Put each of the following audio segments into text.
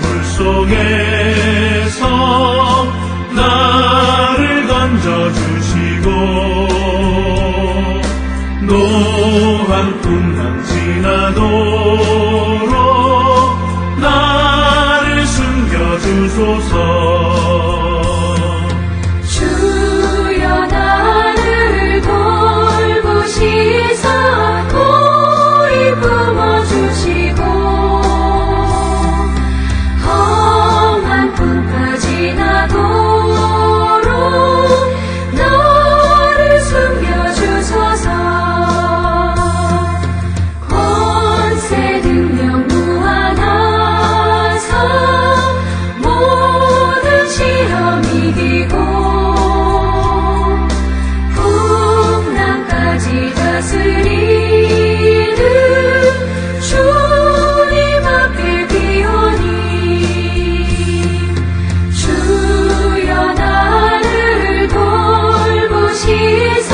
물속에서 나를 건져주시고 노한 풍랑 지나도록 나를 숨겨주소서. 주여 나를 돌보시사 고이 품어주시고 험한 풍가 지나도록 나를 숨겨주소서. 권세 능력 무한하사 모든 시험 이기고 풍랑까지 다스리는 주님 앞에 비오니 주여 나를 돌보시사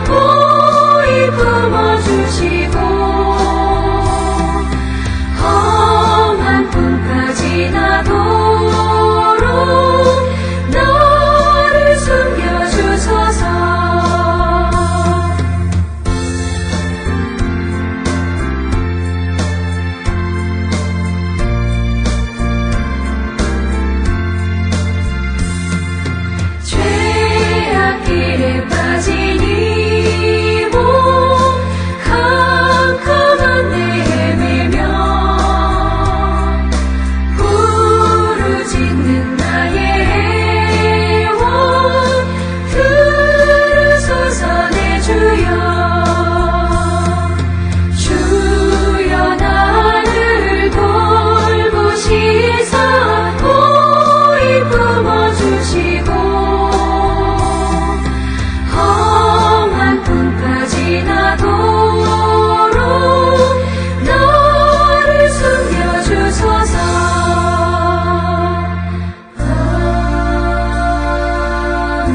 고이 품어주시고 험한 풍가 지나도록 나를 숨겨주소서. 죄악길에 빠진 이 몸 캄캄한 데 헤매며 부르짖는 나의 애원 들으소서 내 주여. 주여 나를 돌보시사 고이 품어주시고 험한 풍가 지나도록 나를 숨겨주소서. 아멘.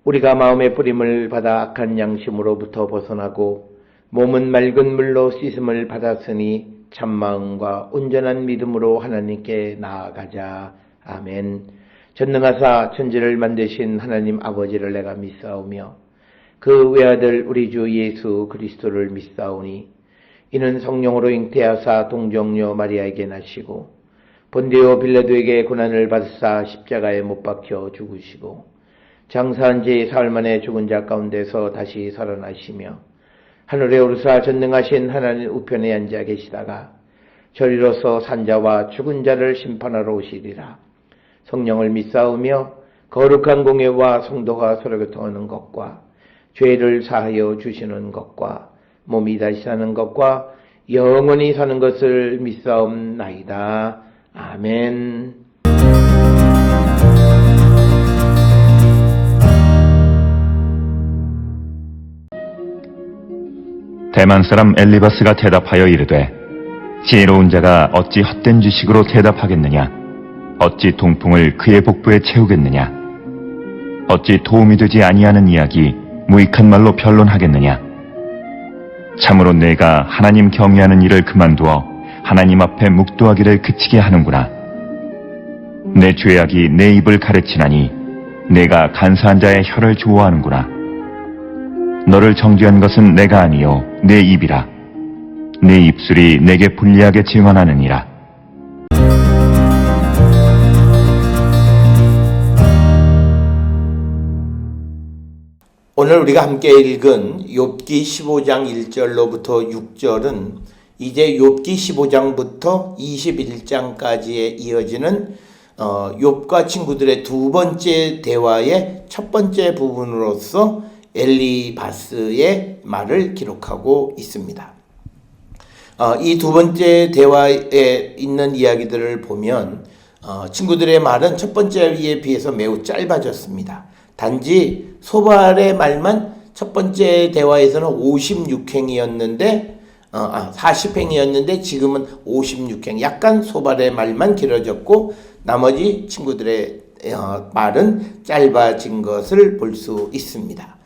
우리가 마음의 뿌림을 받아 악한 양심으로부터 벗어나고 몸은 맑은 물로 씻음을 받았으니 참마음과 온전한 믿음으로 하나님께 나아가자. 아멘. 전능하사 천지를 만드신 하나님 아버지를 내가 믿사오며 그 외아들 우리 주 예수 그리스도를 믿사오니 이는 성령으로 잉태하사 동정녀 마리아에게 나시고 본디오 빌라도에게 고난을 받으사 십자가에 못 박혀 죽으시고 장사한 지 사흘 만에 죽은 자 가운데서 다시 살아나시며 하늘에 오르사 전능하신 하나님 우편에 앉아 계시다가 저리로서 산자와 죽은 자를 심판하러 오시리라. 성령을 믿사오며 거룩한 공예와 성도가 서로 교통하는 것과 죄를 사하여 주시는 것과 몸이 다시 사는 것과 영원히 사는 것을 믿사옵나이다. 아멘. 대만 사람 엘리바스가 대답하여 이르되 지혜로운 자가 어찌 헛된 지식으로 대답하겠느냐? 어찌 동풍을 그의 복부에 채우겠느냐? 어찌 도움이 되지 아니하는 이야기 무익한 말로 변론하겠느냐? 참으로 내가 하나님 경외하는 일을 그만두어 하나님 앞에 묵도하기를 그치게 하는구나. 내 죄악이 내 입을 가르치나니 내가 간사한 자의 혀를 좋아하는구나. 너를 정죄한 것은 내가 아니요 내 입이라. 내 입술이 내게 불리하게 증언하느니라. 오늘 우리가 함께 읽은 욥기 15장 1절로부터 6절은 이제 욥기 15장부터 21장까지에 이어지는 욥과 친구들의 두 번째 대화의 첫 번째 부분으로서 엘리바스의 말을 기록하고 있습니다. 이 두 번째 대화에 있는 이야기들을 보면 친구들의 말은 첫 번째에 비해서 매우 짧아졌습니다. 단지 소발의 말만 첫 번째 대화에서는 56행이었는데 40행이었는데 지금은 56행, 약간 소발의 말만 길어졌고 나머지 친구들의 말은 짧아진 것을 볼 수 있습니다.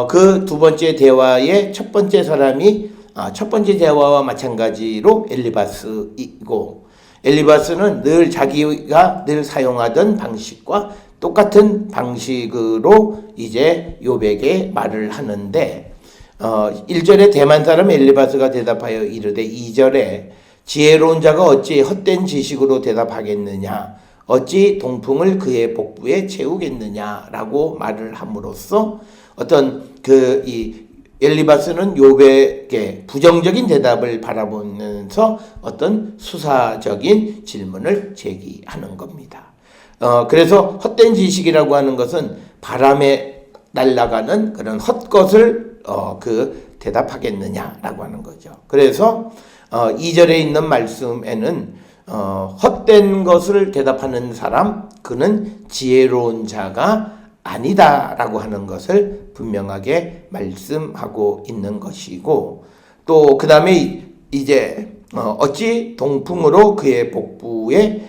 그 두 번째 대화의 첫 번째 사람이 첫 번째 대화와 마찬가지로 엘리바스이고, 엘리바스는 늘 자기가 늘 사용하던 방식과 똑같은 방식으로 이제 욥에게 말을 하는데 1절에 대만 사람 엘리바스가 대답하여 이르되 2절에 지혜로운 자가 어찌 헛된 지식으로 대답하겠느냐, 어찌 동풍을 그의 복부에 채우겠느냐라고 말을 함으로써 어떤 이 엘리바스는 욥에게 부정적인 대답을 바라보면서 어떤 수사적인 질문을 제기하는 겁니다. 그래서 헛된 지식이라고 하는 것은 바람에 날아가는 그런 헛것을 대답하겠느냐라고 하는 거죠. 그래서 2절에 있는 말씀에는 헛된 것을 대답하는 사람, 그는 지혜로운 자가 아니다라고 하는 것을 분명하게 말씀하고 있는 것이고, 또 그 다음에 이제 어찌 동풍으로 그의 복부에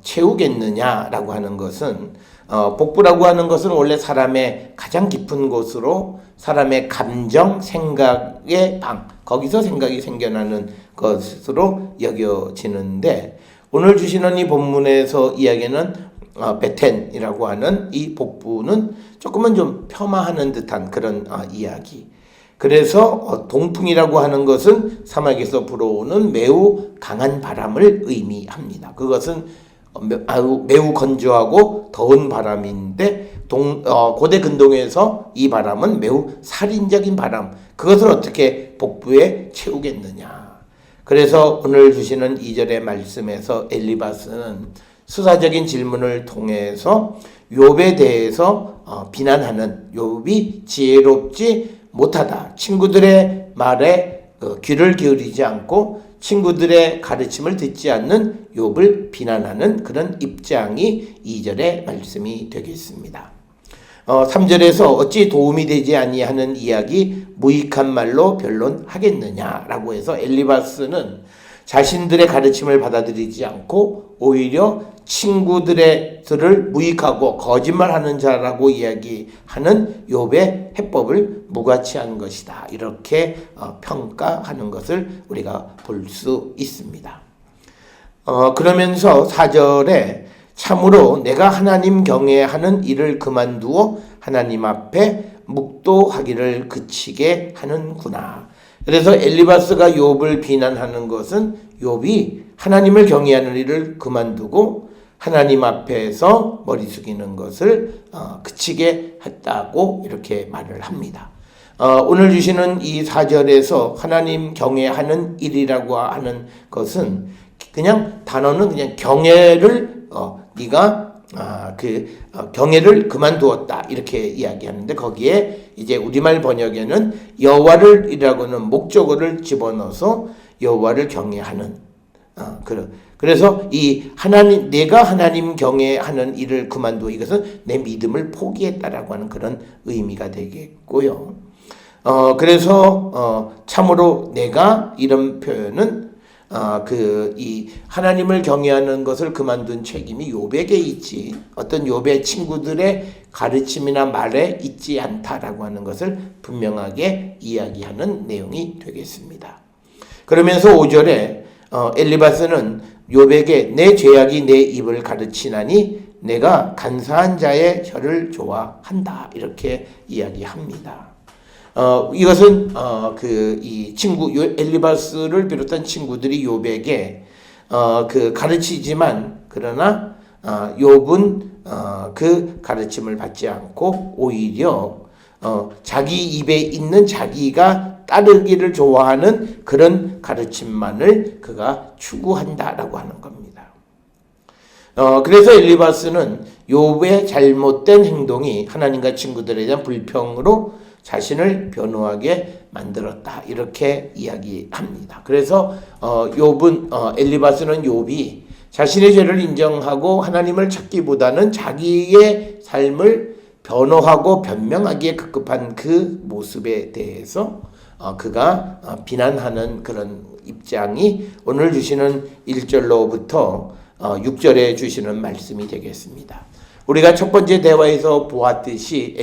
채우겠느냐라고 하는 것은 복부라고 하는 것은 원래 사람의 가장 깊은 곳으로 사람의 감정, 생각의 방, 거기서 생각이 생겨나는 것으로 여겨지는데, 오늘 주시는 이 본문에서 이야기는 베텐이라고 하는 이 복부는 조금은 좀 폄하하는 듯한 그런 이야기. 그래서 동풍이라고 하는 것은 사막에서 불어오는 매우 강한 바람을 의미합니다. 그것은 매우 건조하고 더운 바람인데 고대 근동에서 이 바람은 매우 살인적인 바람, 그것을 어떻게 복부에 채우겠느냐. 그래서 오늘 주시는 2절의 말씀에서 엘리바스는 수사적인 질문을 통해서 욥에 대해서 비난하는, 욥이 지혜롭지 못하다, 친구들의 말에 귀를 기울이지 않고 친구들의 가르침을 듣지 않는 욥을 비난하는 그런 입장이 2절의 말씀이 되겠습니다. 3절에서 어찌 도움이 되지 아니하는 이야기 무익한 말로 변론하겠느냐라고 해서 엘리바스는 자신들의 가르침을 받아들이지 않고 오히려 친구들을 무익하고 거짓말하는 자라고 이야기하는 욥의 해법을 무가치한 것이다, 이렇게 평가하는 것을 우리가 볼 수 있습니다. 그러면서 4절에 참으로 내가 하나님 경외하는 일을 그만두어 하나님 앞에 묵도하기를 그치게 하는구나. 그래서 엘리바스가 욥을 비난하는 것은 욥이 하나님을 경외하는 일을 그만두고 하나님 앞에서 머리 숙이는 것을 그치게 했다고 이렇게 말을 합니다. 오늘 주시는 이 4절에서 하나님 경외하는 일이라고 하는 것은 그냥 단어는 그냥 경외를 네가 경외를 그만두었다, 이렇게 이야기하는데, 거기에 이제 우리말 번역에는 여호와를이라고는 목적어를 집어넣어서 여호와를 경외하는, 그래서 이 하나님, 내가 하나님 경외하는 일을 그만두어, 이것은 내 믿음을 포기했다라고 하는 그런 의미가 되겠고요. 그래서 참으로 내가, 이런 표현은 이 하나님을 경외하는 것을 그만둔 책임이 욥에게 있지 어떤 욥의 친구들의 가르침이나 말에 있지 않다라고 하는 것을 분명하게 이야기하는 내용이 되겠습니다. 그러면서 5절에 엘리바스는 욥에게 내 죄악이 내 입을 가르치나니 내가 간사한 자의 혀를 좋아한다 이렇게 이야기합니다. 이것은 이 친구 엘리바스를 비롯한 친구들이 욥에게 가르치지만 그러나 욥은 그 가르침을 받지 않고 오히려 자기 입에 있는 자기가 따르기를 좋아하는 그런 가르침만을 그가 추구한다라고 하는 겁니다. 그래서 엘리바스는 욥의 잘못된 행동이 하나님과 친구들에 대한 불평으로 자신을 변호하게 만들었다 이렇게 이야기합니다. 그래서 엘리바스는 욥이 자신의 죄를 인정하고 하나님을 찾기보다는 자기의 삶을 변호하고 변명하기에 급급한 그 모습에 대해서 그가 비난하는 그런 입장이 오늘 주시는 1절로부터 6절에 주시는 말씀이 되겠습니다. 우리가 첫 번째 대화에서 보았듯이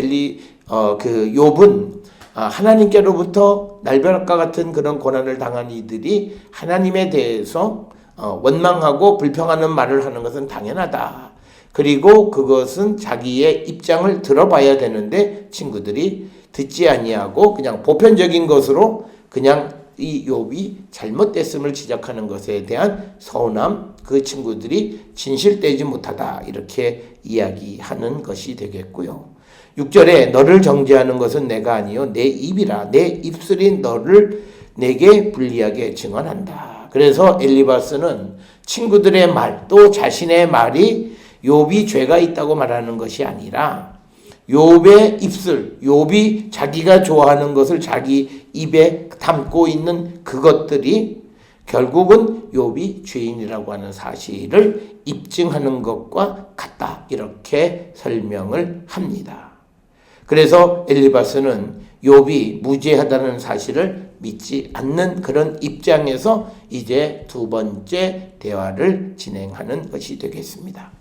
욥은 하나님께로부터 날벼락과 같은 그런 고난을 당한 이들이 하나님에 대해서 원망하고 불평하는 말을 하는 것은 당연하다. 그리고 그것은 자기의 입장을 들어봐야 되는데 친구들이 듣지 아니하고 그냥 보편적인 것으로 그냥 이 욥이 잘못됐음을 지적하는 것에 대한 서운함, 그 친구들이 진실되지 못하다 이렇게 이야기하는 것이 되겠고요. 6절에 너를 정죄하는 것은 내가 아니요 내 입이라 내 입술이 너를 내게 불리하게 증언한다. 그래서 엘리바스는 친구들의 말 또 자신의 말이 욥이 죄가 있다고 말하는 것이 아니라 욥의 입술, 욥이 자기가 좋아하는 것을 자기 입에 담고 있는 그것들이 결국은 욥이 죄인이라고 하는 사실을 입증하는 것과 같다. 이렇게 설명을 합니다. 그래서 엘리바스는 욥이 무죄하다는 사실을 믿지 않는 그런 입장에서 이제 두 번째 대화를 진행하는 것이 되겠습니다.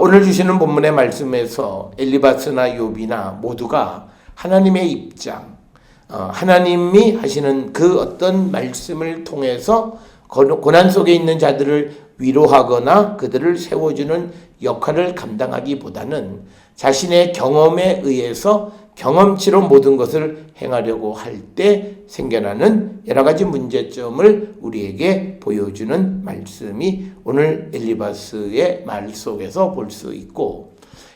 오늘 주시는 본문의 말씀에서 엘리바스나 욥이나 모두가 하나님의 입장, 하나님이 하시는 그 어떤 말씀을 통해서 고난 속에 있는 자들을 위로하거나 그들을 세워주는 역할을 감당하기보다는 자신의 경험에 의해서 경험치로 모든 것을 행하려고 할 때 생겨나는 여러 가지 문제점을 우리에게 보여주는 말씀이 오늘 엘리바스의 말 속에서 볼 수 있고,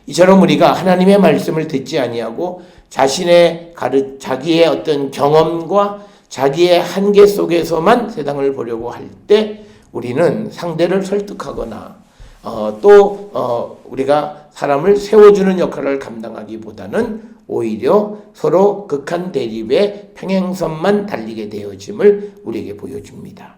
이처럼 우리가 하나님의 말씀을 듣지 아니하고 자기의 어떤 경험과 자기의 한계 속에서만 세상을 보려고 할 때 우리는 상대를 설득하거나 우리가 사람을 세워주는 역할을 감당하기보다는 오히려 서로 극한 대립의 평행선만 달리게 되어짐을 우리에게 보여줍니다.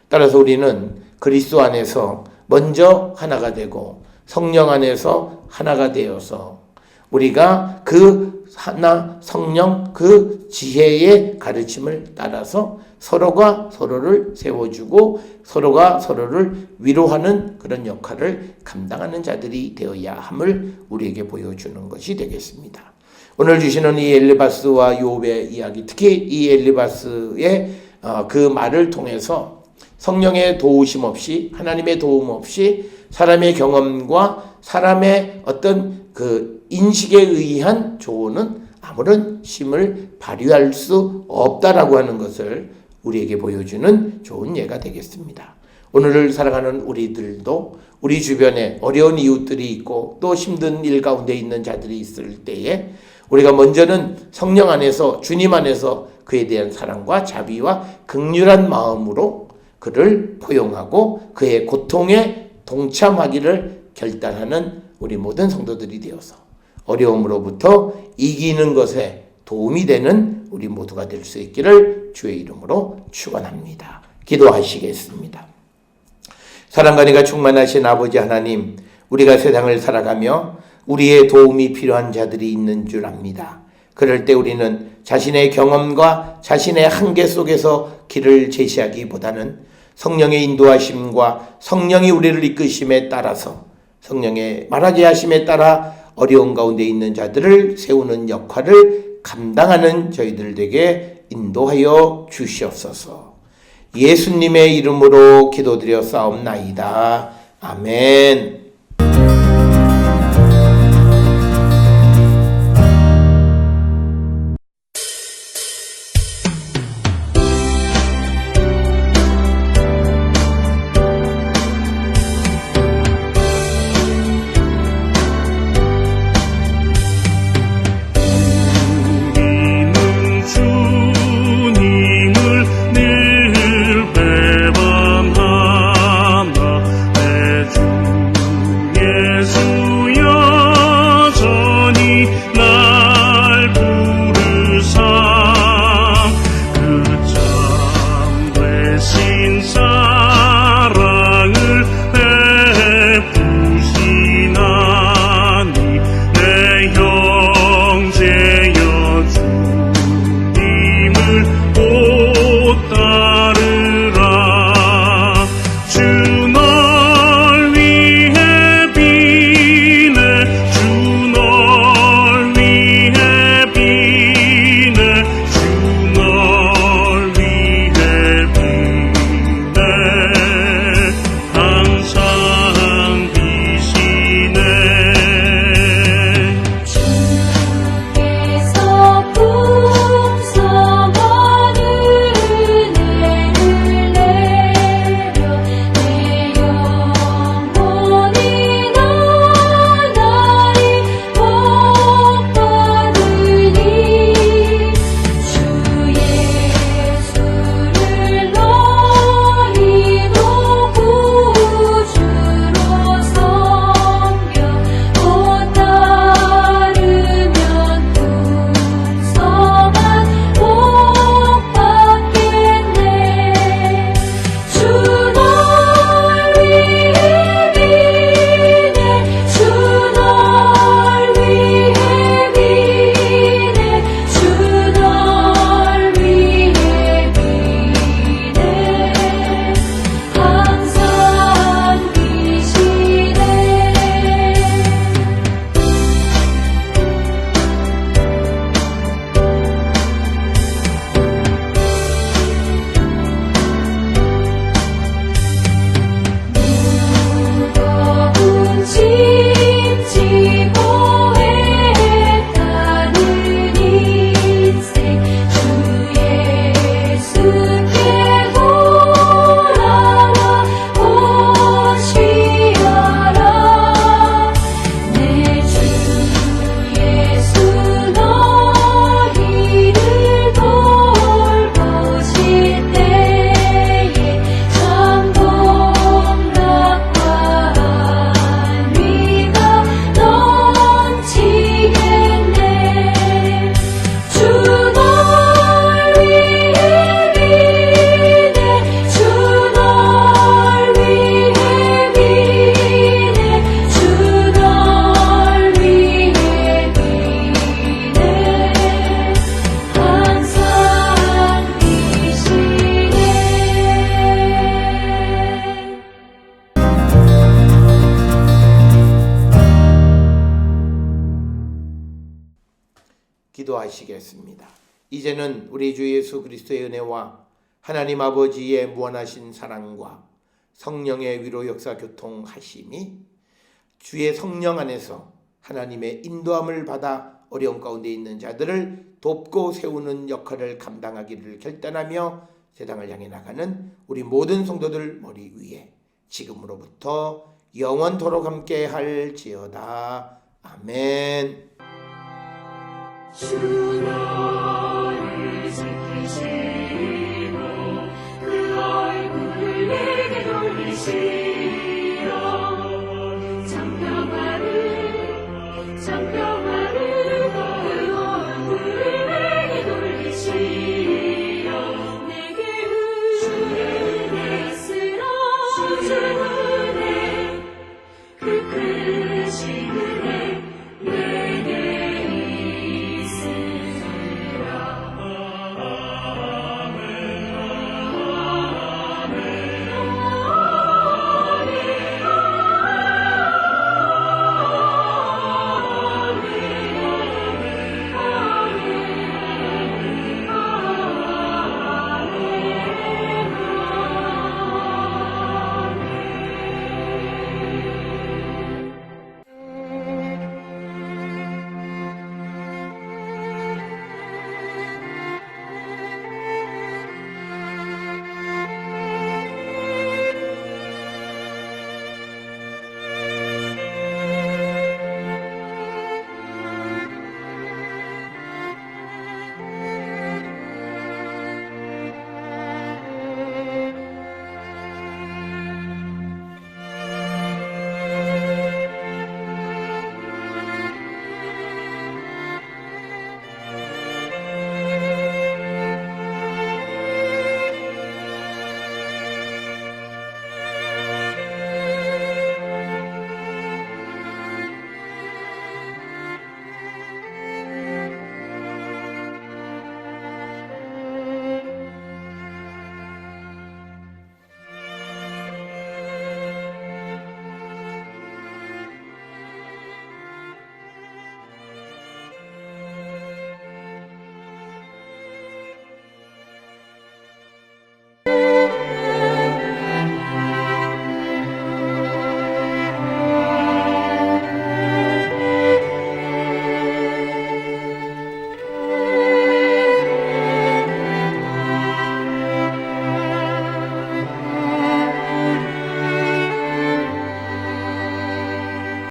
따라서 우리는 그리스도 안에서 먼저 하나가 되고 성령 안에서 하나가 되어서 우리가 그 하나 성령 그 지혜의 가르침을 따라서 서로가 서로를 세워주고 서로가 서로를 위로하는 그런 역할을 감당하는 자들이 되어야 함을 우리에게 보여주는 것이 되겠습니다. 오늘 주시는 이 엘리바스와 욥의 이야기, 특히 이 엘리바스의 그 말을 통해서 성령의 도우심 없이, 하나님의 도움 없이 사람의 경험과 사람의 어떤 그 인식에 의한 조언은 아무런 힘을 발휘할 수 없다라고 하는 것을 우리에게 보여주는 좋은 예가 되겠습니다. 오늘을 살아가는 우리들도 우리 주변에 어려운 이웃들이 있고 또 힘든 일 가운데 있는 자들이 있을 때에 우리가 먼저는 성령 안에서, 주님 안에서 그에 대한 사랑과 자비와 긍휼한 마음으로 그를 포용하고 그의 고통에 동참하기를 결단하는 우리 모든 성도들이 되어서 어려움으로부터 이기는 것에 도움이 되는 우리 모두가 될 수 있기를 주의 이름으로 축원합니다. 기도하시겠습니다. 사랑과 은혜가 충만하신 아버지 하나님, 우리가 세상을 살아가며 우리의 도움이 필요한 자들이 있는 줄 압니다. 그럴 때 우리는 자신의 경험과 자신의 한계 속에서 길을 제시하기보다는 성령의 인도하심과 성령이 우리를 이끄심에 따라서 성령의 말하게 하심에 따라 어려운 가운데 있는 자들을 세우는 역할을 감당하는 저희들 되게 인도하여 주시옵소서. 예수님의 이름으로 기도드려 싸움나이다. 아멘. 우리는 주님을 늘 배반하나 내 주 예수 여전히 날 부르사 그 참 되신 사랑을 베푸시나니 내 형제여 주님을 곧 따르라. 주 널 위해 비네 주 널 위해 비네 주 널 위해 비네 항상 비시네. 주께서 풍성한 은혜를 내려 내 영혼이 나날이 복받으니 주 예수를 너희도 구주로 섬겨 곧 따르면 풍성한 복 받겠네. 주 널 위해 비네 주 널 위해 비네 주 널 위해 비네 항상 비시네. 무거운 짐 지고 애타는 인생 주 예수께 돌아와 오시어라. 내 주 예수 너희를 돌보실 때에 참 복락과 안위가 넘치겠네. 주 널 위해 비네 주 널 위해 비네 주 널 위해 비네 항상 비시네. 기도하시겠습니다. 이제는 우리 주 예수 그리스도의 은혜와 하나님 아버지의 무한하신 사랑과 성령의 위로 역사 교통하심이 주의 성령 안에서 하나님의 인도함을 받아 어려움 가운데 있는 자들을 돕고 세우는 역할을 감당하기를 결단하며 세상을 향해 나가는 우리 모든 성도들 머리 위에 지금으로부터 영원토록 함께 할지어다. 아멘. 주 너를 지키시고 그 얼굴을 내게 돌리시고